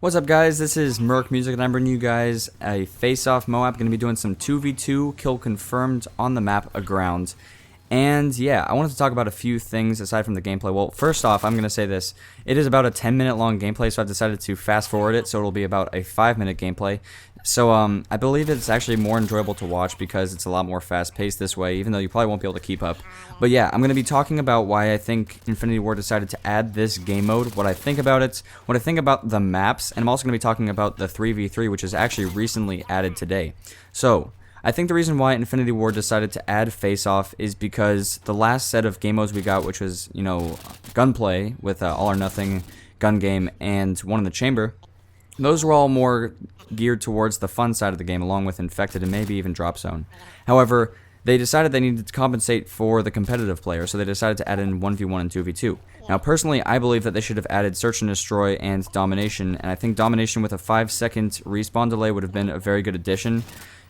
What's up, guys? This is Merc Music, and I'm bringing you guys a face-off MOAB. Going to be doing some 2v2 kill confirmed on the map Aground. And yeah, I wanted to talk about a few things aside from the gameplay. Well, first off, I'm going to say this. It is about a 10-minute long gameplay, so I've decided to fast forward it, so it'll be about a 5-minute gameplay. So I believe it's actually more enjoyable to watch because it's a lot more fast-paced this way, even though you probably won't be able to keep up. But yeah, I'm going to be talking about why I think Infinity Ward decided to add this game mode, what I think about it, what I think about the maps, and I'm also going to be talking about the 3v3, which is actually recently added today. So I think the reason why Infinity Ward decided to add face-off is because the last set of game modes we got, which was, you know, gunplay with all or nothing gun game and one in the chamber, those were all more geared towards the fun side of the game, along with infected and maybe even drop zone. However, they decided they needed to compensate for the competitive player, so they decided to add in 1v1 and 2v2. Now, personally, I believe that they should have added Search and Destroy and Domination, and I think Domination with a 5-second respawn delay would have been a very good addition,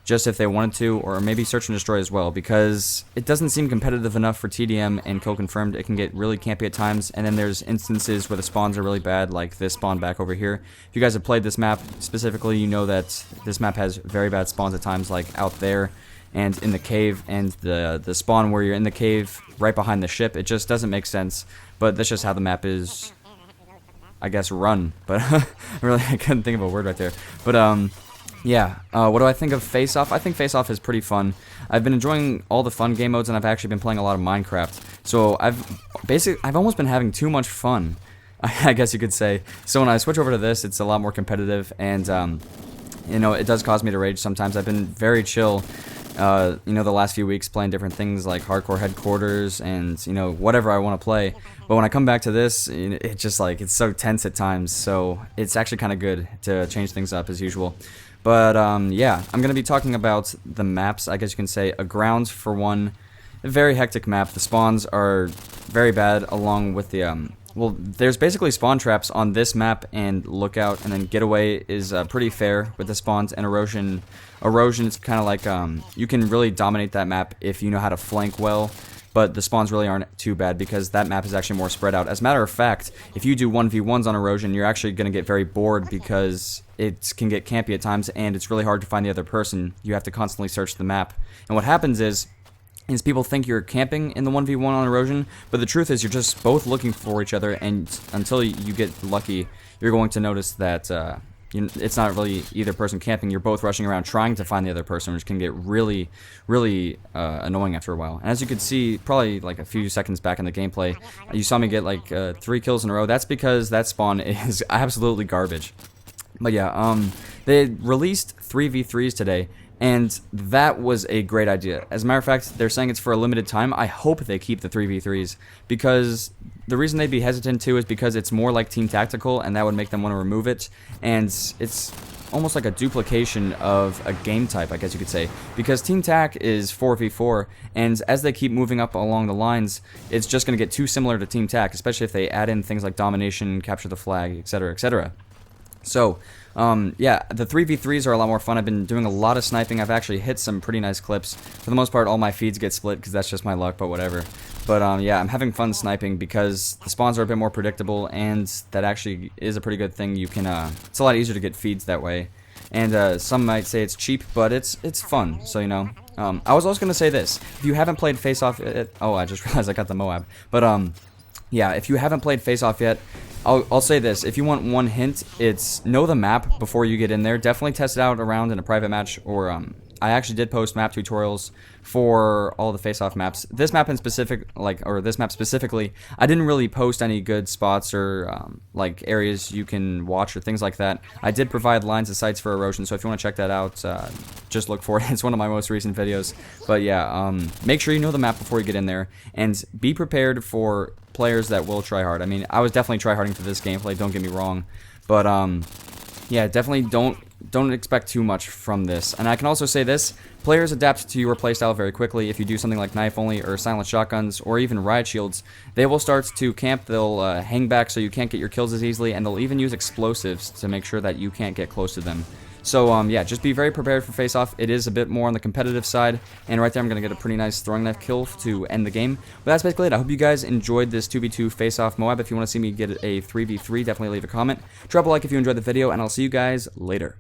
just if they wanted to, or maybe Search and Destroy as well, because it doesn't seem competitive enough for TDM and kill confirmed. It can get really campy at times, and then there's instances where the spawns are really bad, like this spawn back over here. If you guys have played this map specifically, you know that this map has very bad spawns at times, like out there and in the cave, and the spawn where you're in the cave right behind the ship. It just doesn't make sense, but that's just how the map is, I guess, run. But I couldn't think of a word right there. But yeah, what do I think of Face-Off? I think Face-Off is pretty fun. I've been enjoying all the fun game modes, and I've actually been playing a lot of Minecraft. So I've almost been having too much fun, I guess you could say. So when I switch over to this, it's a lot more competitive, and you know, it does cause me to rage sometimes. I've been very chill, you know, the last few weeks playing different things like Hardcore Headquarters and, you know, whatever I want to play. But when I come back to this, it's just like, it's so tense at times. So it's actually kind of good to change things up as usual. But yeah, I'm going to be talking about the maps, I guess you can say. Aground, for one, a very hectic map. The spawns are very bad, along with the, well, there's basically spawn traps on this map and Lookout, and then Getaway is pretty fair with the spawns, and Erosion is kind of like, you can really dominate that map if you know how to flank well. But the spawns really aren't too bad because that map is actually more spread out. As a matter of fact, if you do 1v1s on Erosion, you're actually going to get very bored because it can get campy at times, and it's really hard to find the other person. You have to constantly search the map. And what happens is people think you're camping in the 1v1 on Erosion, but the truth is you're just both looking for each other, and until you get lucky, you're going to notice that it's not really either person camping. You're both rushing around trying to find the other person, which can get really, really annoying after a while. And as you can see, probably like a few seconds back in the gameplay, you saw me get like 3 kills in a row. That's because that spawn is absolutely garbage. But yeah, they released 3v3s today, and that was a great idea. As a matter of fact, they're saying it's for a limited time. I hope they keep the 3v3s, because the reason they'd be hesitant to is because it's more like Team Tactical, and that would make them want to remove it. And it's almost like a duplication of a game type, I guess you could say, because Team Tac is 4v4, and as they keep moving up along the lines, it's just going to get too similar to Team Tac, especially if they add in things like Domination, Capture the Flag, etc., etc. So, yeah, the 3v3s are a lot more fun. I've been doing a lot of sniping. I've actually hit some pretty nice clips. For the most part, all my feeds get split because that's just my luck, but whatever. But, yeah, I'm having fun sniping because the spawns are a bit more predictable, and that actually is a pretty good thing. You can, it's a lot easier to get feeds that way. And, some might say it's cheap, but it's fun, so, you know. I was also going to say this. If you haven't played Face-Off, oh, I just realized I got the MOAB. But, yeah, if you haven't played Face-Off yet, I'll say this. If you want one hint, it's know the map before you get in there. Definitely test it out around in a private match, or I actually did post map tutorials for all the Face-Off maps. This map in specific, this map specifically, I didn't really post any good spots or like areas you can watch or things like that. I did provide lines of sights for Erosion, so if you want to check that out, just look for it. It's one of my most recent videos. But yeah, make sure you know the map before you get in there, and be prepared for players that will try hard. I mean, I was definitely tryharding for this gameplay, don't get me wrong, but yeah, definitely don't expect too much from this. And I can also say this: players adapt to your playstyle very quickly. If you do something like knife only or silent shotguns or even riot shields, they will start to camp. They'll hang back so you can't get your kills as easily, and they'll even use explosives to make sure that you can't get close to them. So, yeah, just be very prepared for face-off. It is a bit more on the competitive side, and right there I'm going to get a pretty nice throwing knife kill to end the game. But that's basically it. I hope you guys enjoyed this 2v2 face-off MOAB. If you want to see me get a 3v3, definitely leave a comment. Drop a like if you enjoyed the video, and I'll see you guys later.